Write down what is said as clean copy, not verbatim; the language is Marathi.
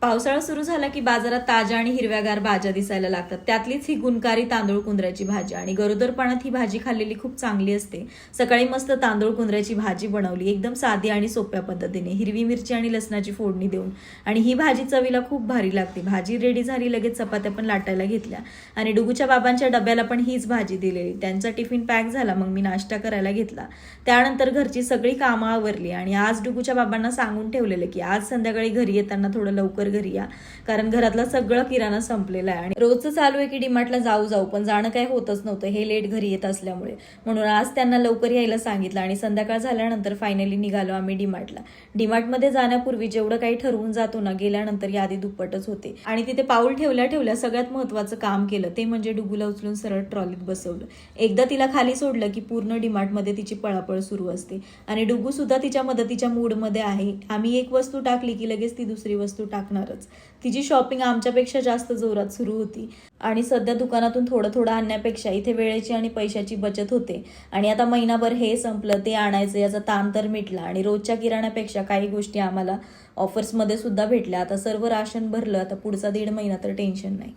पावसाळा सुरू झाला की बाजारात ताज्या आणि हिरव्यागार भाज्या दिसायला लागतात. त्यातलीच ही गुणकारी तांदूळ कुंद्र्याची भाजी. आणि गरोदरपणात ही भाजी खाल्लेली खूप चांगली असते. सकाळी मस्त तांदूळ कुंद्र्याची भाजी बनवली, एकदम साधी आणि सोप्या पद्धतीने, हिरवी मिरची आणि लसणाची फोडणी देऊन. आणि ही भाजी चवीला खूप भारी लागते. भाजी रेडी झाली, लगेच चपात्या पण लाटायला घेतल्या आणि डुगूच्या बाबांच्या डब्याला पण हीच भाजी दिलेली. त्यांचा टिफिन पॅक झाला, मग मी नाश्ता करायला घेतला. त्यानंतर घरची सगळी कामं आवरली आणि आज डुगूच्या बाबांना सांगून ठेवलेलं की आज संध्याकाळी घरी येताना थोडं लवकर घरी या, कारण घरातला सगळं किराणा संपलेला आहे. आणि रोजचं चालू आहे की डीमार्टला जाऊ पण जाणं काही होतच नव्हतं, हे लेट घरी येत असल्यामुळे. म्हणून आज त्यांना लवकर यायला सांगितलं आणि संध्याकाळ झाल्यानंतर फायनली निघालो आम्ही डीमार्टला. डीमार्टमध्ये जाण्यापूर्वी जेवढं काही ठरवून जातो ना, गेल्यानंतर यादी दुप्पटच होते. आणि तिथे पाऊल ठेवल्या ठेवल्या सगळ्यात महत्वाचं काम केलं, ते म्हणजे डुगूला उचलून सरळ ट्रॉलीत बसवलं. एकदा तिला खाली सोडलं की पूर्ण डीमार्टमध्ये तिची पळापळ सुरू असते. आणि डुगू सुद्धा तिच्या मदतीच्या मूडमध्ये आहे. आम्ही एक वस्तू टाकली की लगेच ती दुसरी वस्तू टाकणारच. तिची शॉपिंग आमच्यापेक्षा जास्त जोरात सुरू होती. आणि सध्या दुकानातून थोडं थोडं आणण्यापेक्षा इथे वेळेची आणि पैशाची बचत होते. आणि आता महिनाभर हे संपलं ते आणायचं याचा ताण तर मिटला. आणि रोजच्या किराण्यापेक्षा काही गोष्टी आम्हाला ऑफर्समध्ये सुद्धा भेटल्या. आता सर्व राशन भरलं, आता पुढचा 1.5 महिना तर टेन्शन नाही.